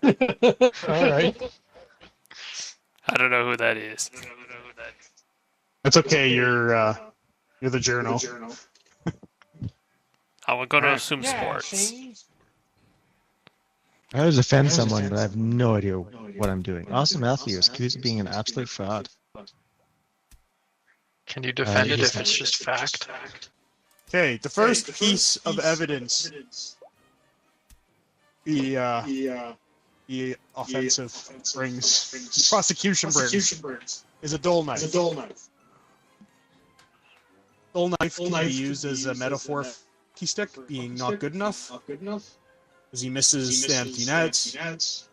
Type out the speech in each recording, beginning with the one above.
All right. I don't know who that is. It's okay. You're the journal. I'm going to assume sports. I would defend someone, but I have no idea what I'm doing. Austin Matthews is accused of being an absolute fraud. Can you defend it he's if it's just fact? Okay, the first piece of evidence. The offensive brings, prosecution brings, is a dull knife. Dull knife can be used as a metaphor for hockey stick being not good enough. Because he misses the empty nets,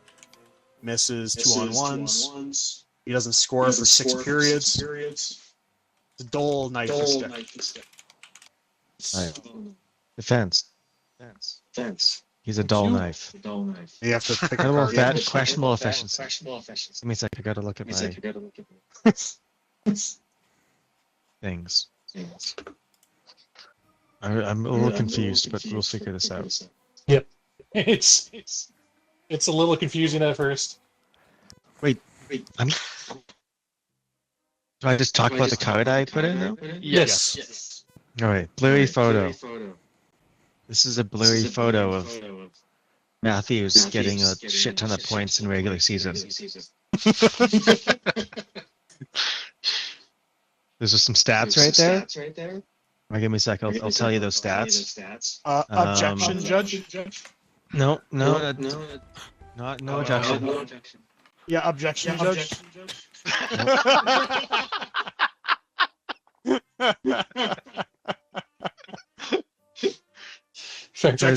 misses 2-on-1s, he doesn't score for 6 periods. It's a dull knife stick. Right. Defense. He's a dull knife. You have to pick Questionable efficiency. Give me a sec, I gotta look at my things. I'm a little confused, but we'll figure this out. Yep. It's a little confusing at first. Wait. Do I just talk about the card I put in now? Yes. Alright, blurry photo. This is a blurry photo of Matthews getting a shit ton of points in regular season. There's just some stats right there. Give me a sec, I'll tell you those stats. Objection, Judge? No objection. Yeah, objection, Judge? What's your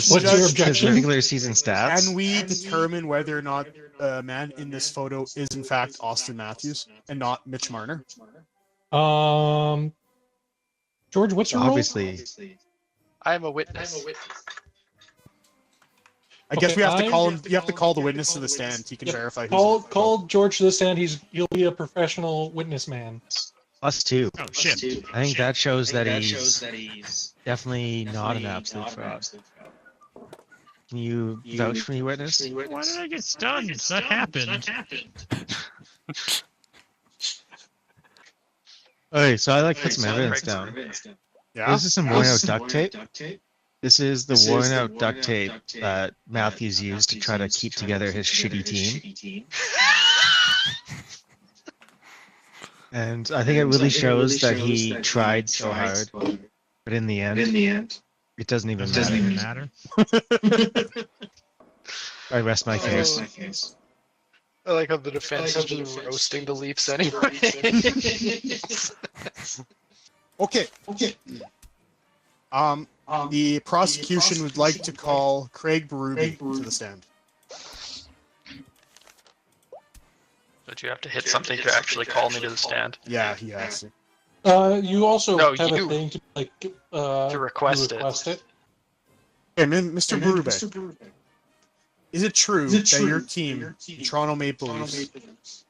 objection? Regular season stats. Can we determine whether or not the man in this photo is in fact Austin Matthews and not Mitch Marner? George, what's your role? Obviously. I am a witness. I guess we have to Okay, call him. You have to call the witness to the stand. He can verify. Who's Call George to the stand. He'll be a professional witness man. +2. Oh shit! I think that shows that he's definitely not an absolute fraud. Can you vouch for me, witness? Why did I get stunned? That happened. Okay, so I put some evidence down. Yeah. This is some worn out duct tape. This is the worn out duct tape that Matthews used to try to keep together his shitty team. And I think it really shows that he tried so hard, but in the end, it doesn't even matter. I rest my case. I like how the defense is just roasting the Leafs anyway. Okay. The prosecution would like to call Craig Berube to the stand. But you have to hit something to actually call me to the stand. Yeah, he has to. You also No, have you. a thing to request it. Okay, Mr. Berube, is it true that your team, the Toronto Maple Leafs,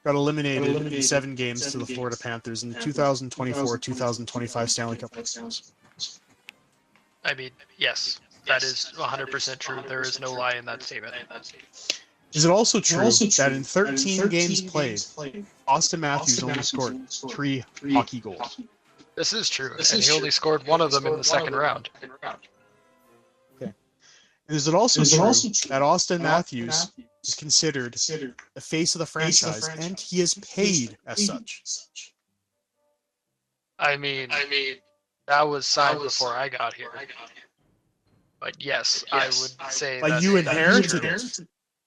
got eliminated in 7 games to the Florida Panthers in the 2024-2025 Stanley Cup Finals? I mean, yes, that is 100% true. There is no lie in that statement. Is it also true that in 13 games played, Austin Matthews only scored 3 hockey goals? This is true, and he only scored one of them in the second round. Okay. Is it also true that Austin Matthews is considered the face of the franchise, and he is paid as such? I mean, that was signed before I got here. But yes, I would say Like that you that is inherited true. it,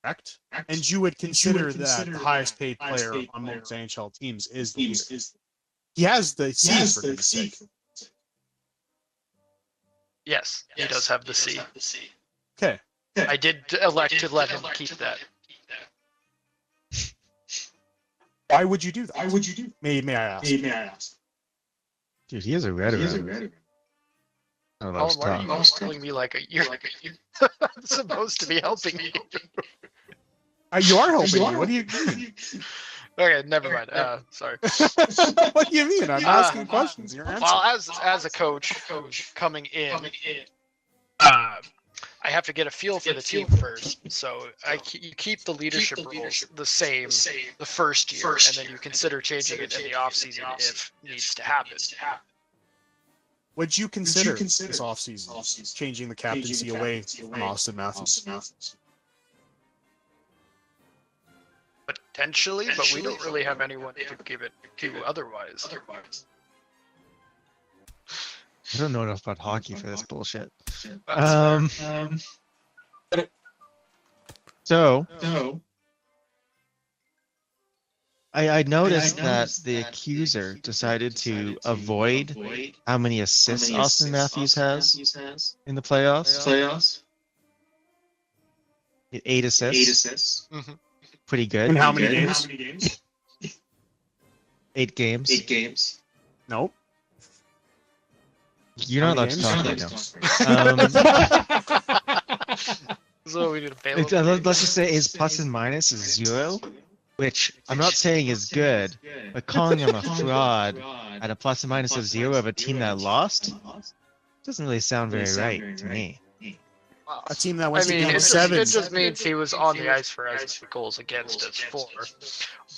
correct? And you would consider that the highest paid player on most NHL teams is the leader. He has the C, for goodness sake. Yes, he does have the C. Okay. I did elect to let him keep that. Why would you do that? May I ask? Dude, he is a veteran. Oh, that was Why are you tough. telling me like you're supposed to be helping you? You are helping me. What do you mean? Okay, never mind. Sorry. What do you mean? I'm asking questions. You're answering. Well, as a coach coming in, I have to get a feel for the team first. So you keep the leadership roles the same the first year, and then you consider changing it in the off season if needs to happen. Would you consider this offseason changing the captaincy away from Austin Matthews? Potentially, but we don't really have anyone to give it to otherwise. I don't know enough about hockey for this bullshit. So I noticed that the accuser decided to avoid how many assists Austin Matthews has in the playoffs. 8 assists. Mm-hmm. Pretty good. In how many games? 8 games. Nope. You're not allowed to talk right now. So we need a Let's just say his plus and minus is 0, which I'm not saying is good, but calling him a fraud at a plus and minus of 0 of a team that lost doesn't really sound very right to me. A team that went to it game 7. just means he was on the ice for as many goals against as 4.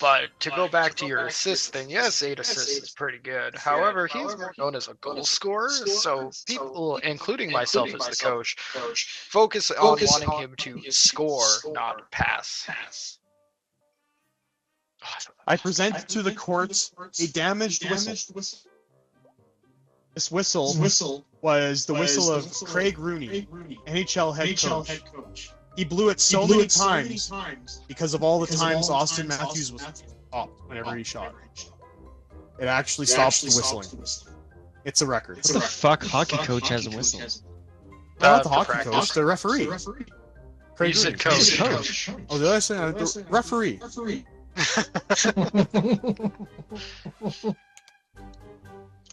But to go back to your assist thing, yes, 8 assists is pretty good. However, he's more known as a goal scorer, so people, including myself as the coach, focus on wanting him to score, not pass. I present to the courts a damaged whistle. This whistle was the whistle of Craig Rooney, NHL head coach. He blew it so many times because of all the times Austin Matthews was stopped whenever he shot. It actually stops the whistling. It's a record. What the fuck hockey coach has a whistle? Not the hockey coach, the referee. Craig You Rooney. said coach. Oh, did I say the referee?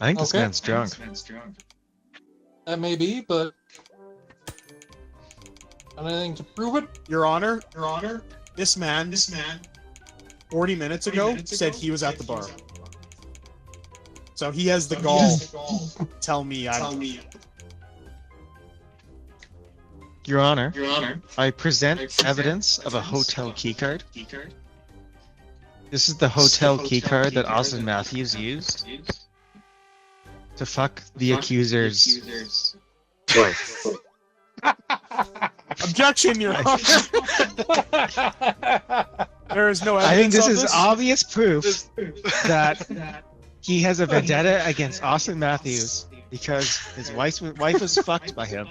I think this Okay. man's drunk. That may be, but anything to prove it? Your Honor, this man 40 minutes ago said he was at the bar. So he has the gall to tell me I'm... Your Honor, I present evidence of a hotel keycard. This is the hotel keycard that Austin Matthews used to fuck the accuser's wife. Objection, Your Honor! There is no evidence I think this of is obvious proof that he has a vendetta against Austin Matthews because his wife was fucked by him,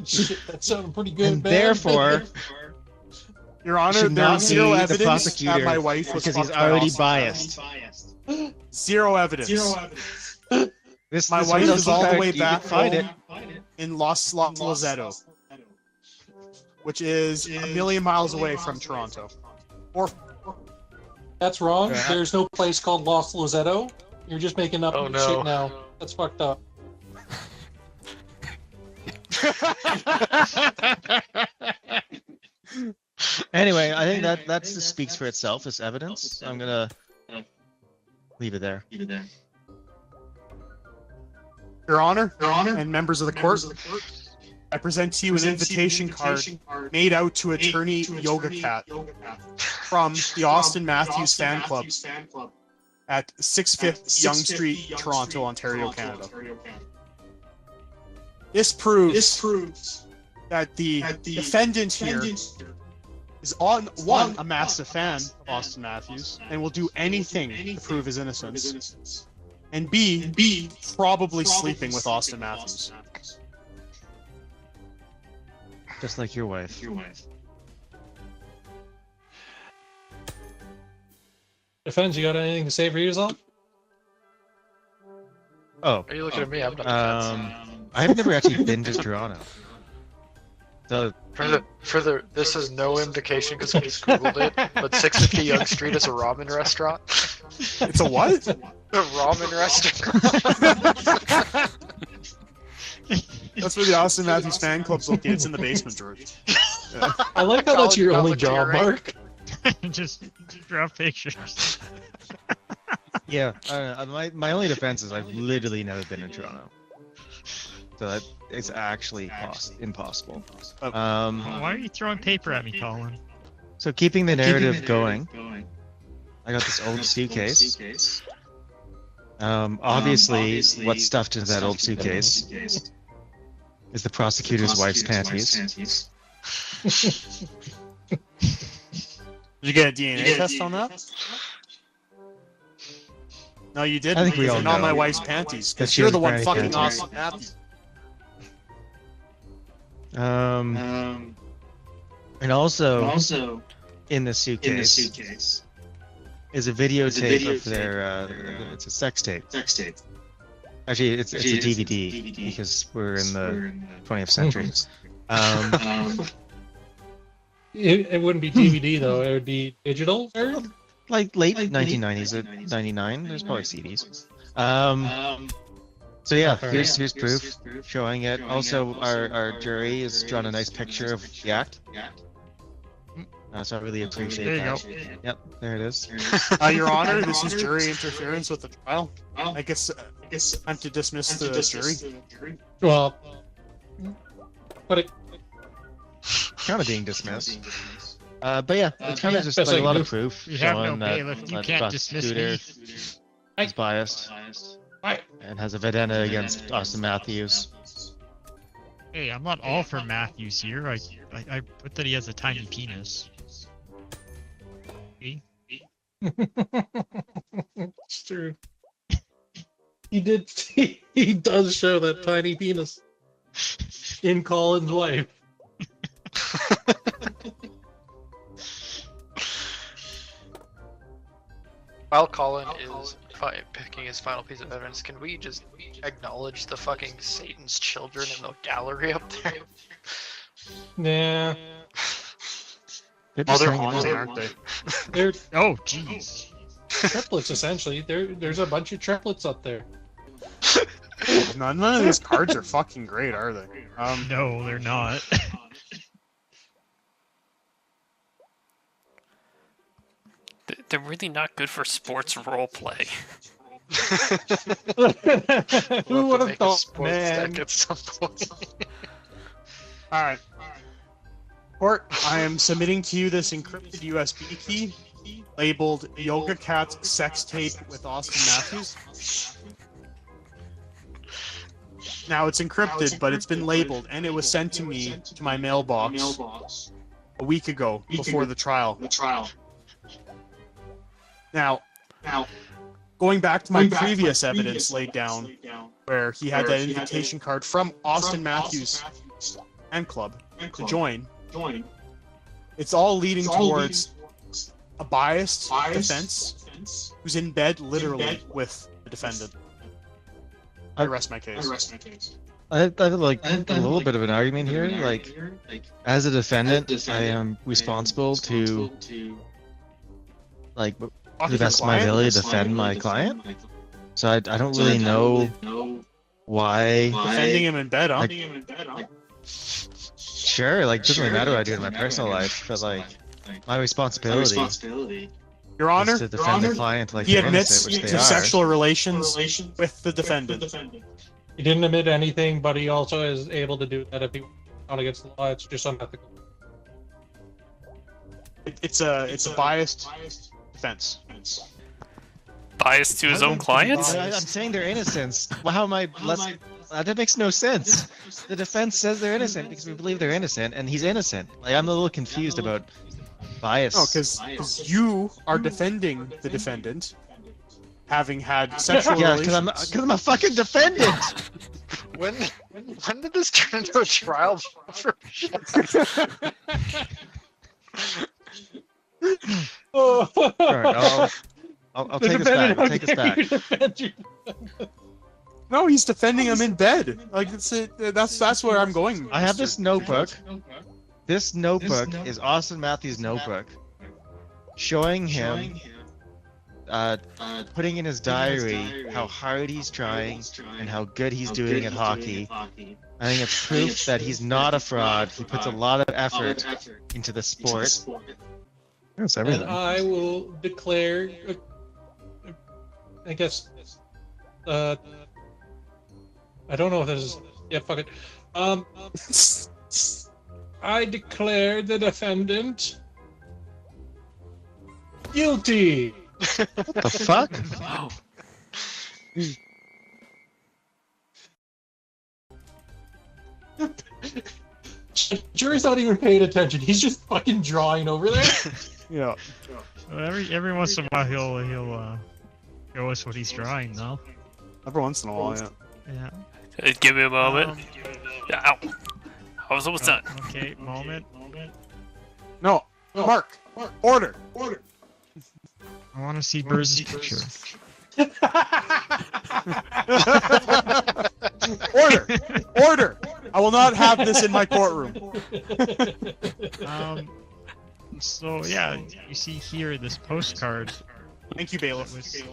Shit, that sounded pretty good, and man. therefore Your Honor, should there not is zero be the evidence that prosecutor my wife was because he's fucked by already Austin biased. Matthews. Zero evidence. This My this wife hotel is all the keycard, way you can back find it. in Los Lozeto, which is a million miles away from Toronto. Or That's wrong. Yeah. There's no place called Los Lozeto. You're just making up Oh, no. shit now. That's fucked up. Anyway, I think that just speaks for itself as evidence. I'm gonna leave it there. Your Honor, and members of the court, I present to you an invitation card made out to attorney Yoga Cat from the Austin Matthews fan club at 6th Yonge Street, Toronto, Ontario, Canada. This proves that the defendant here is a massive fan of Austin Matthews and will do anything to prove his innocence, and B, probably sleeping with Austin Matthews. Just like your wife. Defense, you got anything to say for yourself? Oh, Are you looking at me? I'm not I've never actually been to Toronto. So this is no indication because I just googled it, but 650 Yonge Street is a ramen restaurant. It's a what? A ramen restaurant. That's where the Austin Matthews fan club's located. It's in the basement, George. Yeah. I like how that's your only job, Cafeteria. Mark. just draw pictures. yeah, my only defense is I've literally never been in Toronto. that it's actually impossible. Why are you throwing paper at me, Colin? So keeping the narrative going, I got this old suitcase. Obviously, what's stuffed into that old suitcase is the prosecutor's wife's panties. Did you get a DNA test on that? No, you didn't. I think we because all they're not know my wife's panties. that Because she you're has the one granny fucking panties. awesome Matthew. And also in the suitcase is a videotape of their. It's a sex tape. Actually, it's a DVD because we're in the 20th century. It wouldn't be DVD though. It would be digital. Or? Like late 1990s or 99. There's probably CDs. So yeah, here's proof showing it. Also, our jury has drawn a nice picture of the act. So I really appreciate There you that. go. Yep, there it is. Your Honor, this is jury interference with the trial. I guess I'm to dismiss the jury. Well, but it, Kind of being dismissed. But yeah, it's kind of just Best I like a can lot do. of proof You have no showing that bailiff. You that can't dismiss prosecutor me. is biased and has a vendetta against Austin Matthews. Hey, I'm not all for Matthews here. I put that he has a tiny penis. See? it's true. He did. He does show that tiny penis in Colin's wife. While Colin is picking his final piece of evidence, can we just acknowledge the fucking Satan's children in the gallery up there? Nah, They're Oh, just they're hanging out. haunted, aren't they? they're Oh, jeez. triplets essentially. There's a bunch of triplets up there. None of these cards are fucking great, are they? No, they're not. They're really not good for sports role play. Who would have Make a thought, sports man? deck at some point. All right. Court, I am submitting to you this encrypted USB key labeled Yoga Cat Sex Tape with Austin Matthews. Now it's encrypted, but it's been labeled, and it was sent to me to my mailbox a week ago before the trial. Now, going back to my previous evidence laid down, where he had that invitation card from Austin Matthews and Club to join, it's all leading towards a biased defense who's in bed literally with the defendant. I rest my case. I have like a little bit of an argument here. Like, as a defendant, I am responsible to, like, to the best of my ability, defend my client. So I don't really know why. Defending him in bed, huh? Sure, like, doesn't really matter what I do in my personal life, but like, my responsibility Your Honor, is to defend the client like he they're admits innocent, which to they are. sexual relations with the defendant. He didn't admit anything, but he also is able to do that if he not against the law. It's just unethical. It's a biased defense. Biased to his own clients? I'm saying they're innocent. Well, how am I less? That makes no sense. The defense says they're innocent because we believe they're innocent, and he's innocent. Like, I'm a little confused about bias. No, because you are defending the defendant, having had sexual yeah, relations. because I'm a fucking defendant. When did this turn into a trial? Oh. I'll take us back. I'll take us back. No, he's defending him in bed. Like that's where I'm going. I have this notebook. This notebook notebook is Austin Matthews' notebook, showing him putting in his diary how hard he's trying and how good he's doing at hockey. I think it's proof that he's not a fraud. He puts a lot of effort into the sport. That's And everything. I will declare, I guess, I don't know if this is Yeah, fuck it. I declare the defendant guilty. What the fuck? Oh, Jury's not even paying attention. He's just fucking drawing over there. Yeah. Well, every once in a while he'll show us what he's drawing though. Every once in a while, yeah. Yeah. give me a moment. Yeah, ow. I was almost done. Okay, moment. No, Mark. Order. I want to see Burns' picture. Order. I will not have this in my courtroom. So yeah, you see here this postcard Thank you, bailiff. was